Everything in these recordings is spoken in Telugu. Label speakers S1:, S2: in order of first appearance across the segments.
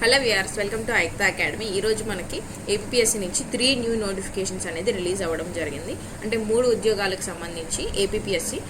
S1: Hello viewers, welcome to Aikta academy. ఈరోజు మనకి ఏపీఎస్సీ నుంచి 3 న్యూ నోటిఫికేషన్స్ అనేది రిలీజ్ అవ్వడం జరిగింది. అంటే 3 ఉద్యోగాలకు సంబంధించి ఏపీఎస్సీ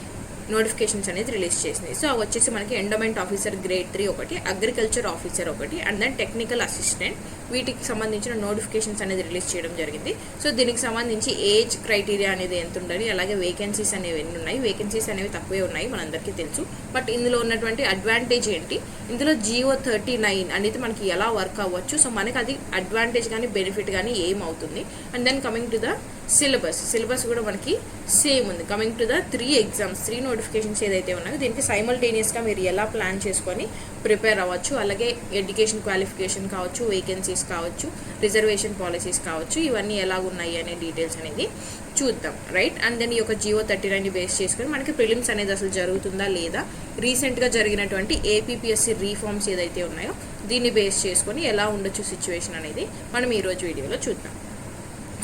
S1: నోటిఫికేషన్స్ అనేది రిలీజ్ చేసింది. సో అవి వచ్చేసి మనకి ఎండోమెంట్ ఆఫీసర్ గ్రేడ్ 3 ఒకటి, అగ్రికల్చర్ ఆఫీసర్ ఒకటి, అండ్ దెన్ టెక్నికల్ అసిస్టెంట్, వీటికి సంబంధించిన నోటిఫికేషన్స్ అనేది రిలీజ్ చేయడం జరిగింది. సో దీనికి సంబంధించి ఏజ్ క్రైటీరియా అనేది ఎంత ఉండాలి, అలాగే వేకెన్సీస్ అనేవి ఎన్ని ఉన్నాయి. వేకెన్సీస్ అనేవి తక్కువే ఉన్నాయి, మనందరికీ తెలుసు. బట్ ఇందులో ఉన్నటువంటి అడ్వాంటేజ్ ఏంటి, ఇందులో GO 39 అనేది మనకి ఎలా వర్క్ అవ్వచ్చు, సో మనకి అది అడ్వాంటేజ్ కానీ బెనిఫిట్ కానీ ఏం అవుతుంది. And then coming to the syllabus కూడా మనకి సేమ్ ఉంది. కమింగ్ టు ద 3 నోటిఫికేషన్స్ ఏదైతే ఉన్నాయో దీనికి సైమల్టేనియస్గా మీరు ఎలా ప్లాన్ చేసుకొని ప్రిపేర్ అవ్వచ్చు, అలాగే ఎడ్యుకేషన్ క్వాలిఫికేషన్ కావచ్చు, వేకెన్సీస్ కావచ్చు, రిజర్వేషన్ పాలసీస్ కావచ్చు, ఇవన్నీ ఎలా ఉన్నాయి అనే డీటెయిల్స్ అనేది చూద్దాం, రైట్. అండ్ దెన్ ఈ యొక్క GO 39 బేస్ చేసుకొని మనకి ప్రిలిమ్స్ అనేది అసలు జరుగుతుందా లేదా, రీసెంట్గా జరిగినటువంటి ఏపీఎస్సీ రీఫార్మ్స్ ఏదైతే ఉన్నాయో దీన్ని బేస్ చేసుకొని ఎలా ఉండొచ్చు సిచ్యువేషన్ అనేది మనం ఈరోజు వీడియోలో చూద్దాం.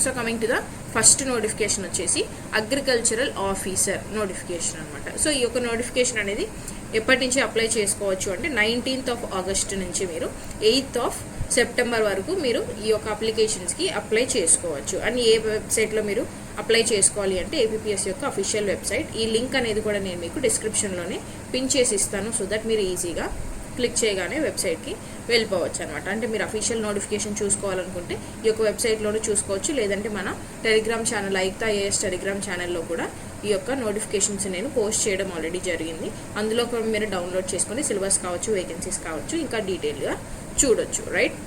S1: So coming to the first notification వచ్చేసి అగ్రికల్చరల్ ఆఫీసర్ నోటిఫికేషన్ అనమాట. సో ఈ యొక్క నోటిఫికేషన్ అనేది ఎప్పటి నుంచి అప్లై చేసుకోవచ్చు అంటే 19th of August నుంచి మీరు 8th of September వరకు మీరు ఈ యొక్క అప్లికేషన్స్కి అప్లై చేసుకోవచ్చు. అండ్ ఏ వెబ్సైట్లో మీరు అప్లై చేసుకోవాలి అంటే ఏపీఎస్సీ యొక్క అఫీషియల్ వెబ్సైట్. ఈ లింక్ అనేది కూడా నేను మీకు డిస్క్రిప్షన్లోనే పిన్ చేసి ఇస్తాను, సో దట్ మీరు ఈజీగా క్లిక్ చేయగానే వెబ్సైట్కి వెళ్ళిపోవచ్చు అనమాట. అంటే మీరు అఫీషియల్ నోటిఫికేషన్ చూసుకోవాలనుకుంటే ఈ యొక్క వెబ్సైట్లోనే చూసుకోవచ్చు, లేదంటే మన టెలిగ్రామ్ ఛానల్ ఐక్తా ఏఎస్ టెలిగ్రామ్ ఛానల్లో కూడా ఈ యొక్క నోటిఫికేషన్స్ నేను పోస్ట్ చేయడం ఆల్రెడీ జరిగింది. అందులో కూడా మీరు డౌన్లోడ్ చేసుకొని సిలబస్ కావచ్చు, వేకెన్సీస్ కావచ్చు, ఇంకా డీటెయిల్గా చూడొచ్చు, రైట్.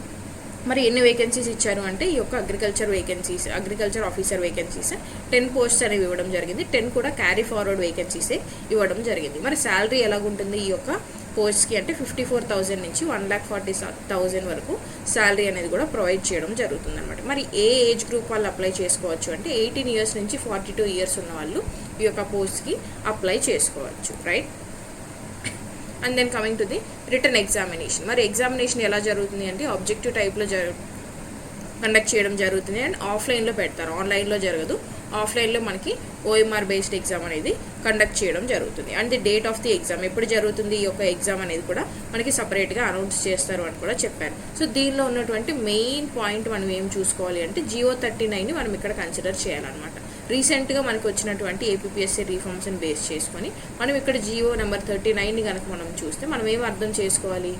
S1: మరి ఎన్ని వేకెన్సీస్ ఇచ్చారు అంటే ఈ యొక్క అగ్రికల్చర్ ఆఫీసర్ వేకెన్సీస్ 10 పోస్ట్స్ అనేవి ఇవ్వడం జరిగింది. 10 కూడా క్యారీ ఫార్వర్డ్ వేకెన్సీసే ఇవ్వడం జరిగింది. మరి శాలరీ ఎలాగుంటుంది ఈ యొక్క పోస్ట్కి అంటే 54,000 నుంచి 1,40,000 వరకు శాలరీ అనేది కూడా ప్రొవైడ్ చేయడం జరుగుతుంది అనమాట. మరి ఏ ఏజ్ గ్రూప్ వాళ్ళు అప్లై చేసుకోవచ్చు అంటే 18 years నుంచి 42 years ఉన్న వాళ్ళు ఈ యొక్క పోస్ట్కి అప్లై చేసుకోవచ్చు, right. And then coming to the written examination. మరి ఎగ్జామినేషన్ ఎలా జరుగుతుంది అంటే ఆబ్జెక్టివ్ టైప్లో కండక్ట్ చేయడం జరుగుతుంది. అండ్ ఆఫ్లైన్లో పెడతారు, ఆన్లైన్లో జరగదు. ఆఫ్లైన్లో మనకి OMR బేస్డ్ ఎగ్జామ్ అనేది కండక్ట్ చేయడం జరుగుతుంది. And the date of the exam, ఎప్పుడు జరుగుతుంది ఈ యొక్క ఎగ్జామ్ అనేది కూడా మనకి సపరేట్గా అనౌన్స్ చేస్తారు అని కూడా చెప్పారు. సో దీనిలో ఉన్నటువంటి మెయిన్ పాయింట్ మనం ఏం చూసుకోవాలి అంటే GO 39ని మనం ఇక్కడ కన్సిడర్ చేయాలన్నమాట. రీసెంట్గా మనకి వచ్చినటువంటి ఏపీఎస్సీ రీఫార్మ్స్ని బేస్ చేసుకొని మనం ఇక్కడ GO నెంబర్ 39ని కనుక మనం చూస్తే మనం ఏం అర్థం చేసుకోవాలి,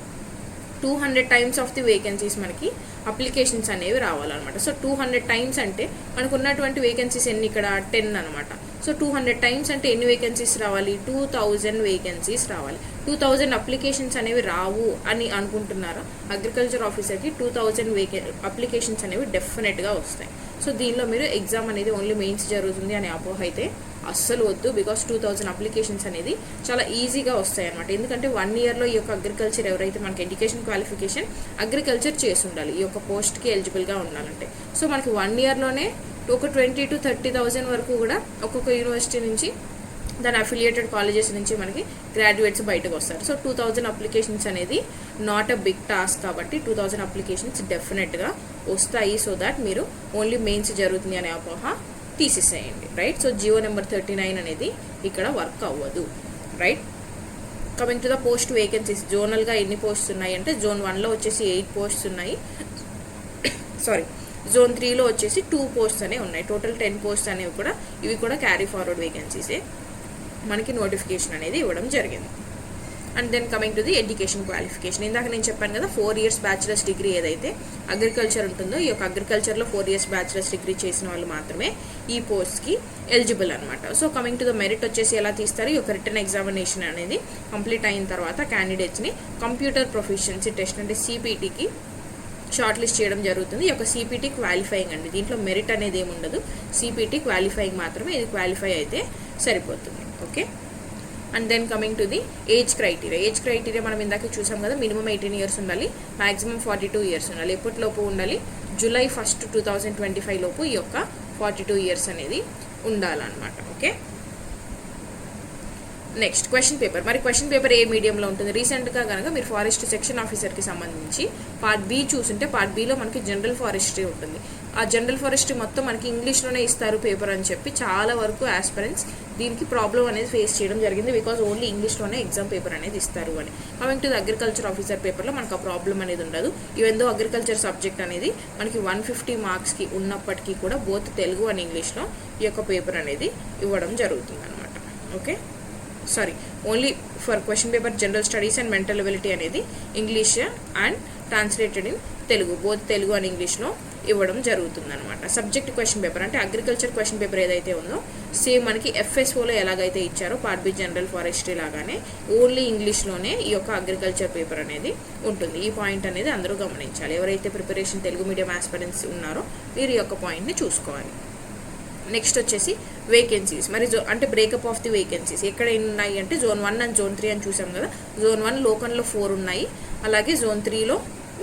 S1: 200 times ఆఫ్ ది వేకెన్సీస్ మనకి అప్లికేషన్స్ అనేవి రావాలన్నమాట. సో 200 times అంటే మనకు ఉన్నటువంటి వేకెన్సీస్ ఎన్ని ఇక్కడ 10 అనమాట. సో 200 times అంటే ఎన్ని వేకెన్సీస్ రావాలి, 2000 వేకెన్సీస్ రావాలి. 2000 అప్లికేషన్స్ అనేవి రావు అని అనుకుంటున్నారా? అగ్రికల్చర్ ఆఫీసర్కి 2000 అప్లికేషన్స్ అనేవి డెఫినెట్గా వస్తాయి. సో దీనిలో మీరు ఎగ్జామ్ అనేది ఓన్లీ మెయిన్స్ జరుగుతుంది అనే అపోహ అయితే అస్సలు వద్దు. బికాస్ 2000 అప్లికేషన్స్ అనేది చాలా ఈజీగా వస్తాయి అనమాట. ఎందుకంటే 1 yearలో ఈ యొక్క అగ్రికల్చర్ ఎవరైతే మనకి ఎడ్యుకేషన్ క్వాలిఫికేషన్ అగ్రికల్చర్ చేసి ఉండాలి ఈ యొక్క పోస్ట్కి ఎలిజిబుల్గా ఉండాలంటే. సో మనకి 1 yearలోనే ఒక 20,000 to 30,000 వరకు కూడా ఒక్కొక్క యూనివర్సిటీ నుంచి దాని అఫిలియేటెడ్ కాలేజెస్ నుంచి మనకి గ్రాడ్యుయేట్స్ బయటకు వస్తారు. సో 2000 అప్లికేషన్స్ అనేది నాట్ అ బిగ్ టాస్క్ కాబట్టి 2000 అప్లికేషన్స్ డెఫినెట్గా వస్తాయి. సో దాట్ మీరు ఓన్లీ మెయిన్స్ జరుగుతుంది అనే అపోహ తీసేసేయండి, రైట్. సో GO నెంబర్ 39 అనేది ఇక్కడ వర్క్ అవ్వదు, right. Coming to the post vacancies, జోనల్గా ఎన్ని పోస్ట్స్ ఉన్నాయి అంటే Zone 1లో వచ్చేసి 8 పోస్ట్స్ ఉన్నాయి. Zone 3లో వచ్చేసి 2 పోస్ట్స్ అనేవి ఉన్నాయి. టోటల్ 10 పోస్ట్స్ అనేవి కూడా ఇవి కూడా క్యారీ ఫార్వర్డ్ వేకెన్సీసే మనకి నోటిఫికేషన్ అనేది ఇవ్వడం జరిగింది. And then coming to the education qualification, ఇందాక నేను చెప్పాను కదా 4 years బ్యాచిలర్స్ డిగ్రీ ఏదైతే అగ్రికల్చర్ ఉంటుందో ఈ యొక్క అగ్రికల్చర్లో 4 years బ్యాచిలర్స్ డిగ్రీ చేసిన వాళ్ళు మాత్రమే ఈ పోస్ట్కి ఎలిజిబుల్ అనమాట. So coming to the merit వచ్చేసి ఎలా తీస్తారు, ఈ యొక్క రిటర్న్ ఎగ్జామినేషన్ అనేది కంప్లీట్ అయిన తర్వాత క్యాండిడేట్స్ని కంప్యూటర్ ప్రొఫిషియన్సీ టెస్ట్ అంటే CPTకి షార్ట్ లిస్ట్ చేయడం జరుగుతుంది. ఈ యొక్క CPT క్వాలిఫైయింగ్ అండి, దీంట్లో మెరిట్ అనేది ఏమి ఉండదు. CPT క్వాలిఫైయింగ్ మాత్రమే, ఇది క్వాలిఫై అయితే సరిపోతుంది, okay. And then coming to the age criteria మనం ఇందాక చూసాం కదా, మినిమం 18 years ఉండాలి, మ్యాక్సిమం 42 years ఉండాలి. ఎప్పటిలోపు ఉండాలి, July 1st 2025 లోపు ఈ యొక్క 42 years అనేది ఉండాలన్నమాట, ఓకే. Next question paper. మరి క్వశ్చన్ పేపర్ ఏ మీడియంలో ఉంటుంది? రీసెంట్గా కనుక మీరు ఫారెస్ట్ సెక్షన్ ఆఫీసర్కి సంబంధించి పార్ట్ బి చూసుంటే పార్ట్ బిలో మనకి జనరల్ ఫారెస్ట్రీ ఉంటుంది. ఆ జనరల్ ఫారెస్ట్రీ మొత్తం మనకి ఇంగ్లీష్లోనే ఇస్తారు పేపర్ అని చెప్పి చాలా వరకు ఆస్పిరెంట్స్ దీనికి ప్రాబ్లం అనేది ఫేస్ చేయడం జరిగింది. బికాజ్ ఓన్లీ ఇంగ్లీష్లోనే ఎగ్జామ్ పేపర్ అనేది ఇస్తారు అని. Coming to the agriculture officer పేపర్లో మనకు ఆ ప్రాబ్లం అనేది ఉండదు. ఈవెన్ దో అగ్రికల్చర్ సబ్జెక్ట్ అనేది మనకి 150 మార్క్స్కి ఉన్నప్పటికీ కూడా బోత్ తెలుగు అండ్ ఇంగ్లీష్లో ఈ యొక్క పేపర్ అనేది ఇవ్వడం జరుగుతుంది అనమాట. Okay, sorry, only for question paper general studies and mental ability అనేది English and translated in Telugu, both Telugu and ఇంగ్లీష్లో ఇవ్వడం జరుగుతుంది అనమాట. సబ్జెక్ట్ క్వశ్చన్ పేపర్ అంటే అగ్రికల్చర్ క్వశ్చన్ పేపర్ ఏదైతే ఉందో సేమ్ మనకి FSOలో ఎలాగైతే ఇచ్చారో పార్ట్ బి జనరల్ ఫారెస్ట్రీ లాగానే ఓన్లీ ఇంగ్లీష్లోనే ఈ యొక్క అగ్రికల్చర్ పేపర్ అనేది ఉంటుంది. ఈ పాయింట్ అనేది అందరూ గమనించాలి. ఎవరైతే ప్రిపరేషన్ తెలుగు మీడియం ఆస్పిరెంట్స్ ఉన్నారో మీరు ఈ యొక్క పాయింట్ని చూసుకోవాలి. నెక్స్ట్ వచ్చేసి వేకెన్సీస్. మరి అంటే బ్రేకప్ ఆఫ్ ది వేకెన్సీస్ ఎక్కడ ఉన్నాయి అంటే Zone 1 అండ్ Zone 3 అని చూసాం కదా. Zone 1 లోకల్లో 4 ఉన్నాయి, అలాగే Zone 3లో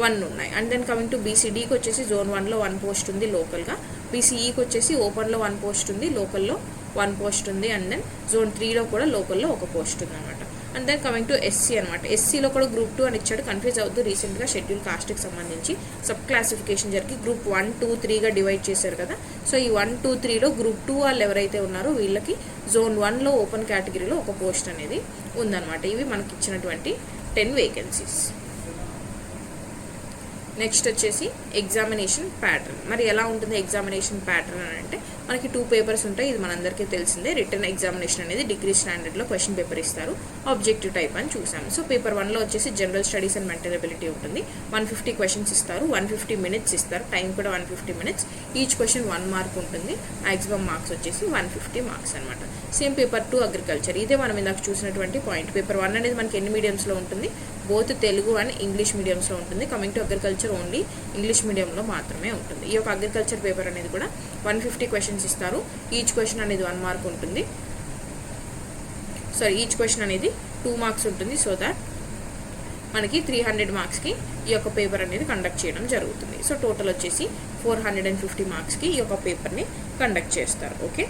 S1: 1 ఉన్నాయి. అండ్ దెన్ కమింగ్ టు BCDకి వచ్చేసి Zone 1లో 1 పోస్ట్ ఉంది లోకల్గా, BCEకి వచ్చేసి ఓపెన్లో 1 పోస్ట్ ఉంది, లోకల్లో 1 పోస్ట్ ఉంది, అండ్ దెన్ Zone 3లో కూడా లోకల్లో 1 పోస్ట్ ఉంది అనమాట. And then coming to SC అనమాట. SCలో కూడా గ్రూప్ 2 అని ఇచ్చాడు, కన్ఫ్యూజ్ అవుతూ రీసెంట్గా షెడ్యూల్ కాస్ట్కి సంబంధించి సబ్ క్లాసిఫికేషన్ జరిగి గ్రూప్ 1, 2, 3గా డివైడ్ చేశారు కదా. సో ఈ 1, 2, 3లో గ్రూప్ 2 వాళ్ళు ఎవరైతే ఉన్నారో వీళ్ళకి Zone 1లో ఓపెన్ కేటగిరీలో 1 పోస్ట్ అనేది ఉందన్నమాట. ఇవి మనకి ఇచ్చినటువంటి 10 వేకెన్సీస్. నెక్స్ట్ వచ్చేసి ఎగ్జామినేషన్ ప్యాటర్న్. మరి ఎలా ఉంటుంది ఎగ్జామినేషన్ ప్యాటర్న్ అని అంటే మనకి 2 పేపర్స్ ఉంటాయి, ఇది మనందరికీ తెలిసిందే. రిటర్న్ ఎగ్జామినేషన్ అనేది డిగ్రీ స్టాండర్డ్లో క్వశ్చన్ పేపర్ ఇస్తారు, ఆబ్జెక్టివ్ టైప్ అని చూసాము. సో పేపర్ 1లో వచ్చేసి general studies and mental ability ఉంటుంది. 150 క్వశ్చన్స్ ఇస్తారు, 150 మినిట్స్ ఇస్తారు, టైం కూడా 150 మినిట్స్. ఈచ్ క్వశ్చన్ 1 మార్క్ ఉంటుంది, మ్యాక్సిమం మార్క్స్ వచ్చేసి 150 మార్క్స్ అనమాట. సేమ్ పేపర్ 2 అగ్రికల్చర్, ఇదే మనం ఇందాక చూసినటువంటి పాయింట్. పేపర్ 1 అనేది మనకి ఎన్ని మీడియంస్లో ఉంటుంది? బోత్ తెలుగు అండ్ ఇంగ్లీష్ మీడియంస్లో ఉంటుంది. Coming to agriculture only English మీడియంలో మాత్రమే ఉంటుంది. ఈ యొక్క అగ్రికల్చర్ పేపర్ అనేది కూడా 150 క్వశ్చన్స్ ఇస్తారు, ఈచ్ క్వశ్చన్ అనేది 1 మార్క్ ఉంటుంది. సారీ, ఈచ్ క్వశ్చన్ అనేది 2 మార్క్స్ ఉంటుంది. సో దాట్ మనకి 300 మార్క్స్కి ఈ యొక్క పేపర్ అనేది కండక్ట్ చేయడం జరుగుతుంది. సో టోటల్ వచ్చేసి 450 మార్క్స్కి ఈ యొక్క పేపర్ని కండక్ట్ చేస్తారు. Okay,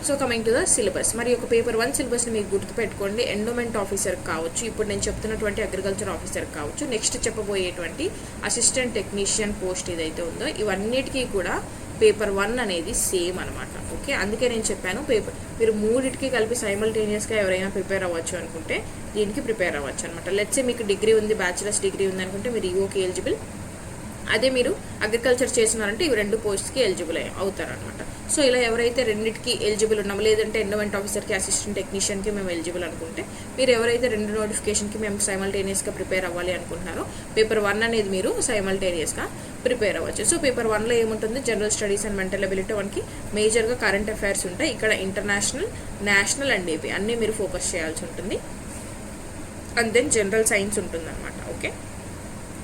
S1: so coming to the syllabus. మరి ఒక పేపర్ 1 సిలబస్ని మీకు గుర్తుపెట్టుకోండి. ఎండోమెంట్ ఆఫీసర్ కావచ్చు, ఇప్పుడు నేను చెప్తున్నటువంటి అగ్రికల్చర్ ఆఫీసర్ కావచ్చు, నెక్స్ట్ చెప్పబోయేటువంటి అసిస్టెంట్ టెక్నీషియన్ పోస్ట్ ఏదైతే ఉందో ఇవన్నిటికీ కూడా పేపర్ 1 అనేది సేమ్ అనమాట. ఓకే, అందుకే నేను చెప్పాను పేపర్ మీరు మూడింటికి కలిపి సైమల్టేనియస్గా ఎవరైనా ప్రిపేర్ అవ్వచ్చు అనుకుంటే దీనికి ప్రిపేర్ అవ్వచ్చు అనమాట. లెట్సే మీకు డిగ్రీ ఉంది, బ్యాచిలర్స్ డిగ్రీ ఉంది అనుకుంటే మీరు ఈఓకి ఎలిజిబుల్. అదే మీరు అగ్రికల్చర్ చేస్తున్నారంటే ఇవి 2 పోస్ట్కి ఎలిజిబుల్ అవుతారనమాట. సో ఇలా ఎవరైతే రెండింటికి ఎలిజిబుల్ ఉన్నామో, లేదంటే ఎండోమెంట్ ఆఫీసర్కి అసిస్టెంట్ టెక్నీషియన్కి మేము ఎలిజిబుల్ అనుకుంటే, మీరు ఎవరైతే 2 నోటిఫికేషన్కి మేము సైమల్టేనియస్గా ప్రిపేర్ అవ్వాలి అనుకుంటున్నారో పేపర్ 1 అనేది మీరు సైమల్టేనియస్గా ప్రిపేర్ అవ్వచ్చు. సో పేపర్ 1లో ఏముంటుంది? General studies and mental ability మనకి మేజర్గా కరెంట్ అఫైర్స్ ఉంటాయి. ఇక్కడ ఇంటర్నేషనల్, నేషనల్ అండ్ ఏపీ అన్నీ మీరు ఫోకస్ చేయాల్సి ఉంటుంది. అండ్ దెన్ జనరల్ సైన్స్ ఉంటుంది అనమాట. ఓకే,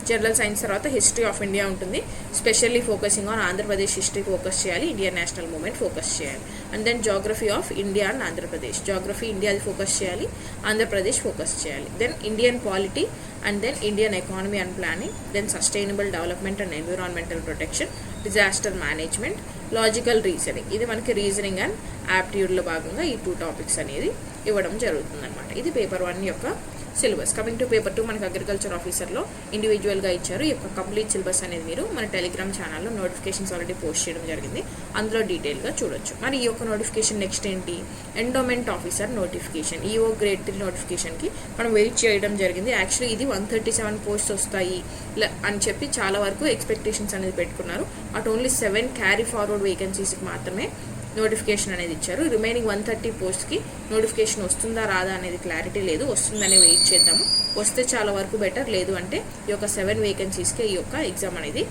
S1: జనరల్ సైన్స్ తర్వాత హిస్టరీ ఆఫ్ ఇండియా ఉంటుంది, specially focusing on Andhra Pradesh history focus చేయాలి, ఇండియన్ నేషనల్ మూవ్మెంట్ ఫోకస్ చేయాలి. And then geography of India and Andhra Pradesh, geography ఇండియాది ఫోకస్ చేయాలి, ఆంధ్రప్రదేశ్ ఫోకస్ చేయాలి. Then Indian polity and then Indian economy and planning, then sustainable development and environmental protection, disaster management, logical reasoning. ఇది మనకి రీజనింగ్ అండ్ యాప్టిట్యూడ్లో భాగంగా ఈ 2 టాపిక్స్ అనేది ఇవ్వడం జరుగుతుంది అనమాట. ఇది పేపర్ 1 యొక్క సిలబస్. కమింగ్ టు పేపర్ 2 మనకి అగ్రికల్చర్ ఆఫీసర్లో ఇండివిజువల్గా ఇచ్చారు. ఈ యొక్క కంప్లీట్ సిలబస్ అనేది మీరు మన టెలిగ్రామ్ ఛానల్లో నోటిఫికేషన్స్ ఆల్రెడీ పోస్ట్ చేయడం జరిగింది, అందులో డీటెయిల్గా చూడొచ్చు. మరి ఈ యొక్క నోటిఫికేషన్ నెక్స్ట్ ఏంటి? Endowment officer notification, EO grade 3 నోటిఫికేషన్కి మనం వెయిట్ చేయడం జరిగింది. యాక్చువల్లీ ఇది 137 పోస్ట్స్ వస్తాయి అని చెప్పి చాలా వరకు ఎక్స్పెక్టేషన్స్ అనేది పెట్టుకున్నారు. అట్ ఓన్లీ 7 క్యారీ ఫార్వర్డ్ వేకెన్సీస్కి మాత్రమే నోటిఫికేషన్ అనేది ఇచ్చారు. రిమైనింగ్ 130 పోస్ట్కి నోటిఫికేషన్ వస్తుందా రాదా అనేది క్లారిటీ లేదు, వస్తుందని వెయిట్ చేద్దాము. వస్తే చాలా వరకు బెటర్, లేదు అంటే ఈ యొక్క 7 వేకెన్సీస్కి ఈ యొక్క ఎగ్జామ్ అనేది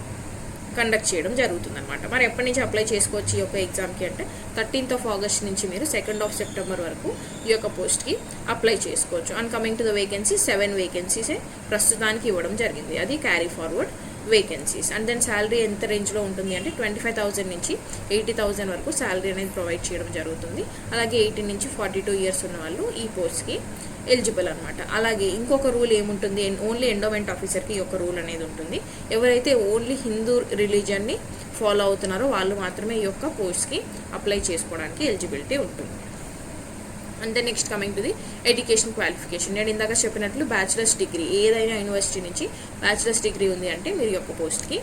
S1: కండక్ట్ చేయడం జరుగుతుంది అనమాట. మరి ఎప్పటి నుంచి అప్లై చేసుకోవచ్చు ఈ యొక్క ఎగ్జామ్కి అంటే 13th ఆగస్ట్ నుంచి మీరు 2nd సెప్టెంబర్ వరకు ఈ యొక్క పోస్ట్కి అప్లై చేసుకోవచ్చు. And coming to the vacancy 7 వేకెన్సీసే ప్రస్తుతానికి ఇవ్వడం జరిగింది, అది carry forward vacancies. And then salary ఎంత రేంజ్లో ఉంటుంది అంటే 25,000 నుంచి 80,000 వరకు శాలరీ అనేది ప్రొవైడ్ చేయడం జరుగుతుంది. అలాగే 18 నుంచి 42 ఇయర్స్ ఉన్న వాళ్ళు ఈ పోస్ట్కి ఎలిజిబుల్ అనమాట. అలాగే ఇంకొక రూల్ ఏముంటుంది? ఓన్లీ ఎండోమెంట్ ఆఫీసర్కి ఈ యొక్క రూల్ అనేది ఉంటుంది. ఎవరైతే ఓన్లీ హిందూ రిలీజియన్ని ఫాలో అవుతున్నారో వాళ్ళు మాత్రమే ఈ యొక్క పోస్ట్కి అప్లై చేసుకోవడానికి ఎలిజిబిలిటీ ఉంటుంది. And then next coming to the education qualification. నేను ఇందాక చెప్పినట్లు బ్యాచిలర్స్ డిగ్రీ, ఏదైనా యూనివర్సిటీ నుంచి బ్యాచిలర్స్ డిగ్రీ ఉంది అంటే మీరు యొక్క పోస్ట్కి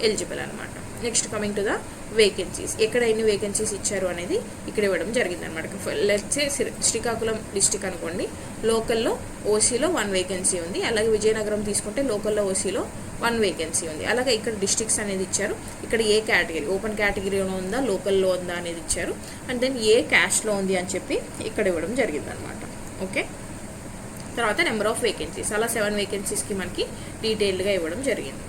S1: ఎలిజిబుల్ అనమాట. Next coming to the vacancies, ఎక్కడ ఎన్ని వేకెన్సీస్ ఇచ్చారు అనేది ఇక్కడ ఇవ్వడం జరిగింది అనమాట. లెట్స్ సే శ్రీకాకుళం డిస్టిక్ అనుకోండి, లోకల్లో ఓసీలో 1 వేకెన్సీ ఉంది. అలాగే విజయనగరం తీసుకుంటే లోకల్లో ఓసీలో 1 వేకెన్సీ ఉంది. అలాగే ఇక్కడ డిస్ట్రిక్ట్స్ అనేది ఇచ్చారు. ఇక్కడ ఏ కేటగిరీ, ఓపెన్ కేటగిరీలో ఉందా లోకల్లో ఉందా అనేది ఇచ్చారు. అండ్ దెన్ ఏ క్యాస్ట్లో ఉంది అని చెప్పి ఇక్కడ ఇవ్వడం జరిగింది అనమాట. ఓకే, తర్వాత నెంబర్ ఆఫ్ వేకెన్సీస్, అలా 7 వేకెన్సీస్కి మనకి డీటెయిల్డ్గా ఇవ్వడం జరిగింది.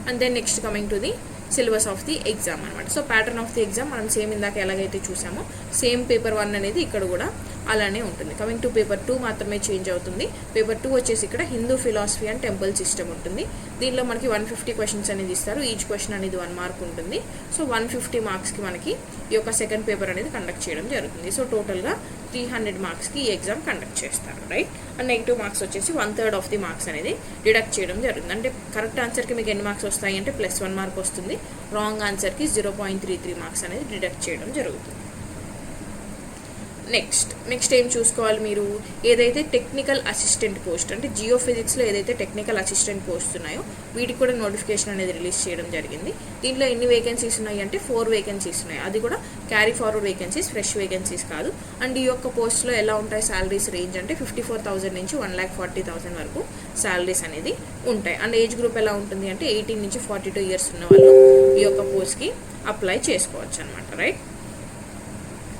S1: And then next coming to the syllabus of the exam అనమాట. So pattern of the exam మనం సేమ్ ఇందాక ఎలాగైతే చూసామో సేమ్ పేపర్ 1 అనేది ఇక్కడ కూడా అలానే ఉంటుంది. కమింగ్ టు పేపర్ 2 మాత్రమే చేంజ్ అవుతుంది. పేపర్ 2 వచ్చేసి ఇక్కడ Hindu philosophy and temple system ఉంటుంది. దీనిలో మనకి 150 క్వశ్చన్స్ అనేది ఇస్తారు. ఈచ్ క్వశ్చన్ అనేది 1 మార్క్ ఉంటుంది. సో 150 మార్క్స్కి మనకి ఈ యొక్క సెకండ్ పేపర్ అనేది కండక్ట్ చేయడం జరుగుతుంది. సో టోటల్గా 300 మార్క్స్కి ఈ ఎగ్జామ్ కండక్ట్ చేస్తారు, రైట్. అండ్ నెగిటివ్ మార్క్స్ వచ్చేసి 1/3 ఆఫ్ ది మార్క్స్ అనేది డిడక్ట్ చేయడం జరుగుతుంది. అంటే కరెక్ట్ ఆన్సర్కి మీకు ఎన్ని మార్క్స్ వస్తాయి అంటే +1 మార్క్ వస్తుంది. రాంగ్ ఆన్సర్కి 0.33 మార్క్స్ అనేది డిడక్ట్ చేయడం జరుగుతుంది. నెక్స్ట్ ఏం చూసుకోవాలి మీరు, ఏదైతే టెక్నికల్ అసిస్టెంట్ పోస్ట్ అంటే జియో ఫిజిక్స్లో ఏదైతే టెక్నికల్ అసిస్టెంట్ పోస్ట్ ఉన్నాయో వీటికి కూడా నోటిఫికేషన్ అనేది రిలీజ్ చేయడం జరిగింది. దీంట్లో ఎన్ని వేకెన్సీస్ ఉన్నాయి అంటే 4 వేకెన్సీస్ ఉన్నాయి. అది కూడా carry forward vacancies, fresh vacancies కాదు. అండ్ ఈ యొక్క పోస్ట్లో ఎలా ఉంటాయి శాలరీస్ రేంజ్ అంటే 54,000 నుంచి 1,40,000 వరకు శాలరీస్ అనేది ఉంటాయి. అండ్ ఏజ్ గ్రూప్ ఎలా ఉంటుంది అంటే 18 నుంచి 42 ఇయర్స్ ఉన్న వాళ్ళు ఈ యొక్క పోస్ట్కి అప్లై చేసుకోవచ్చు అనమాట, right.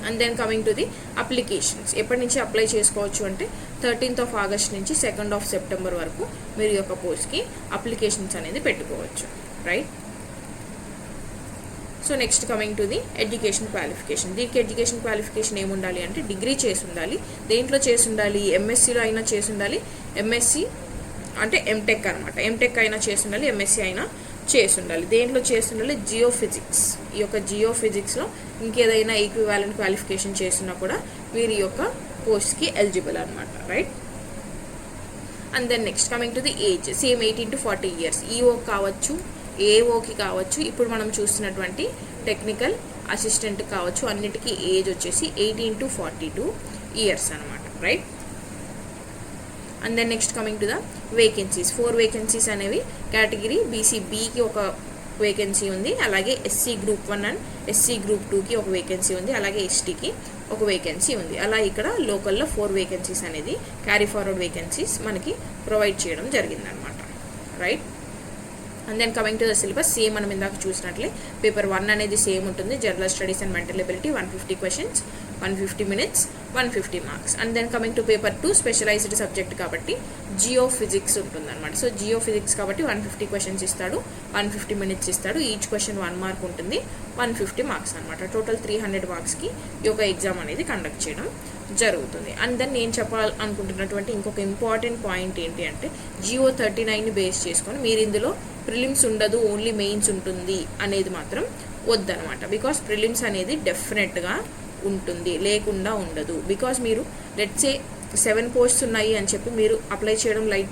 S1: And then coming to the applications, ఎప్పటి నుంచి అప్లై చేసుకోవచ్చు అంటే 13th ఆగస్ట్ నుంచి 2nd సెప్టెంబర్ వరకు మీరు ఈ యొక్క పోస్ట్కి అప్లికేషన్స్ అనేది పెట్టుకోవచ్చు, right. So next coming to the education qualification. దీనికి ఎడ్యుకేషన్ క్వాలిఫికేషన్ ఏముండాలి అంటే డిగ్రీ చేసి ఉండాలి. దేంట్లో చేసి ఉండాలి, ఎంఎస్సీలో అయినా చేసి ఉండాలి. ఎంఎస్సీ అంటే ఎంటెక్ అనమాట, ఎంటెక్ అయినా చేసి ఉండాలి, ఎంఎస్సీ అయినా చేసి ఉండాలి. దేంట్లో చేసి ఉండాలి, జియో ఫిజిక్స్. ఈ యొక్క జియో ఫిజిక్స్లో ఇంకేదైనా ఈక్వివాలెంట్ క్వాలిఫికేషన్ చేసినా కూడా మీరు ఈ యొక్క పోస్ట్కి ఎలిజిబుల్ అనమాట, right. And then next coming to the age, same 18 to 40 years. EO కావచ్చు, ఏఓకి కావచ్చు, ఇప్పుడు మనం చూస్తున్నటువంటి టెక్నికల్ అసిస్టెంట్ కావచ్చు, అన్నిటికీ ఏజ్ వచ్చేసి 18 to 42 ఇయర్స్ అనమాట, right. And then next coming to the vacancies, 4 vacancies అనేవి కేటగిరీ బీసీబీకి ఒక వేకెన్సీ ఉంది. అలాగే SC group 1 and SC group 2కి ఒక వేకెన్సీ ఉంది. అలాగే ఎస్టీకి ఒక వేకెన్సీ ఉంది. అలా ఇక్కడ లోకల్లో 4 వేకెన్సీస్ అనేది క్యారీ ఫార్వర్డ్ వేకెన్సీస్ మనకి ప్రొవైడ్ చేయడం జరిగిందనమాట, right. And then coming to the syllabus, same మనం ఇందాక చూసినట్లే పేపర్ 1 అనేది సేమ్ ఉంటుంది. General studies and mental ability 150 questions, 150 minutes, 150 marks. And then coming to paper 2 specialised subject కాబట్టి జియో ఫిజిక్స్ ఉంటుంది అనమాట. సో జియో ఫిజిక్స్ కాబట్టి 150 క్వశ్చన్స్ ఇస్తాడు, 150 minutes ఇస్తాడు. ఈచ్ క్వశ్చన్ 1 మార్క్ ఉంటుంది, 150 మార్క్స్ అనమాట. టోటల్ 300 మార్క్స్కి ఈ యొక్క ఎగ్జామ్ అనేది కండక్ట్ చేయడం జరుగుతుంది. అండ్ దెన్ నేను చెప్పాలనుకుంటున్నటువంటి ఇంకొక ఇంపార్టెంట్ పాయింట్ ఏంటి అంటే జియో 39ని బేస్ చేసుకొని మీరు ఇందులో ప్రిలిమ్స్ ఉండదు, ఓన్లీ మెయిన్స్ ఉంటుంది అనేది మాత్రం వద్దనమాట. బికాస్ ప్రిలిమ్స్ అనేది డెఫినెట్గా ఉంటుంది, లేకుండా ఉండదు. బికాస్ మీరు లెట్స్ సే 7 పోస్ట్స్ ఉన్నాయి అని చెప్పి మీరు అప్లై చేయడం లైట్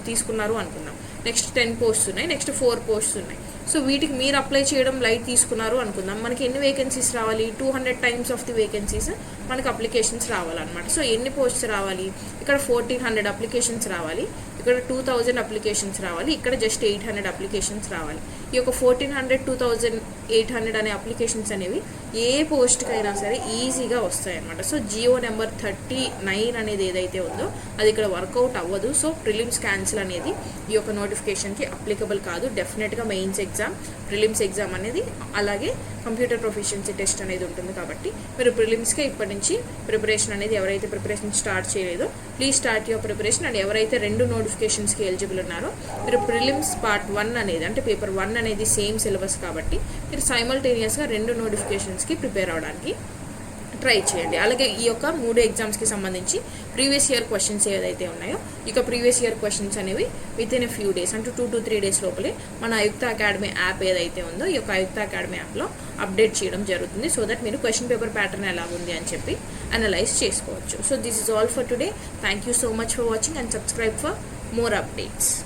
S1: తీసుకున్నారు అనుకున్నాం. నెక్స్ట్ 10 పోస్ట్స్ ఉన్నాయి, నెక్స్ట్ 4 పోస్ట్స్ ఉన్నాయి. సో వీటికి మీరు అప్లై చేయడం లైట్ తీసుకున్నారు అనుకుందాం. మనకి ఎన్ని వేకెన్సీస్ రావాలి, 200 times ఆఫ్ ది వేకెన్సీస్ మనకి అప్లికేషన్స్ రావాలన్నమాట. సో ఎన్ని పోస్ట్స్ రావాలి, ఇక్కడ 1400 అప్లికేషన్స్ రావాలి, ఇక్కడ 2000 అప్లికేషన్స్ రావాలి, ఇక్కడ జస్ట్ 800 అప్లికేషన్స్ రావాలి. ఈ యొక్క 1400, 2800 అనే అప్లికేషన్స్ అనేవి ఏ పోస్ట్కి అయినా సరే ఈజీగా వస్తాయి అన్నమాట. సో జియో నెంబర్ 39 అనేది ఏదైతే ఉందో అది ఇక్కడ వర్కౌట్ అవ్వదు. సో ప్రిలిమ్స్ క్యాన్సిల్ అనేది ఈ యొక్క నోటిఫికేషన్కి అప్లికబుల్ కాదు. డెఫినెట్గా మెయిన్స్ ఎగ్జామ్, ప్రిలిమ్స్ ఎగ్జామ్ అనేది, అలాగే కంప్యూటర్ ప్రొఫిషియన్సీ టెస్ట్ అనేది ఉంటుంది. కాబట్టి మీరు ప్రిలిమ్స్కే ఇప్పటి నుంచి ప్రిపరేషన్ అనేది, ఎవరైతే ప్రిపరేషన్ స్టార్ట్ చేయలేదో please start your preparation. And ఎవరైతే 2 నోటిఫికేషన్స్కి ఎలిజిబుల్ ఉన్నారో మీరు ప్రిలిమ్స్ పార్ట్ 1 అనేది అంటే పేపర్ 1 అనేది సేమ్ సిలబస్ కాబట్టి మీరు సైమల్టేనియస్గా 2 నోటిఫికేషన్స్కి ప్రిపేర్ అవడానికి ట్రై చేయండి. అలాగే ఈ యొక్క 3 ఎగ్జామ్స్కి సంబంధించి ప్రీవియస్ ఇయర్ క్వశ్చన్స్ ఏదైతే ఉన్నాయో ఇక ప్రీవియస్ ఇయర్ క్వశ్చన్స్ అనేవి వితిన్ ఎ ఫ్యూ డేస్ అంటే 2 to 3 days లోపలే మన ఆయుక్త అకాడమీ యాప్ ఏదైతే ఉందో ఈ యొక్క ఆయుక్త అకాడమీ యాప్లో అప్డేట్ చేయడం జరుగుతుంది. సో దట్ మీరు క్వశ్చన్ పేపర్ ప్యాటర్న్ ఎలా ఉంది అని చెప్పి అనలైజ్ చేసుకోవచ్చు. So this is all for today. Thank you so much for watching and subscribe for more updates.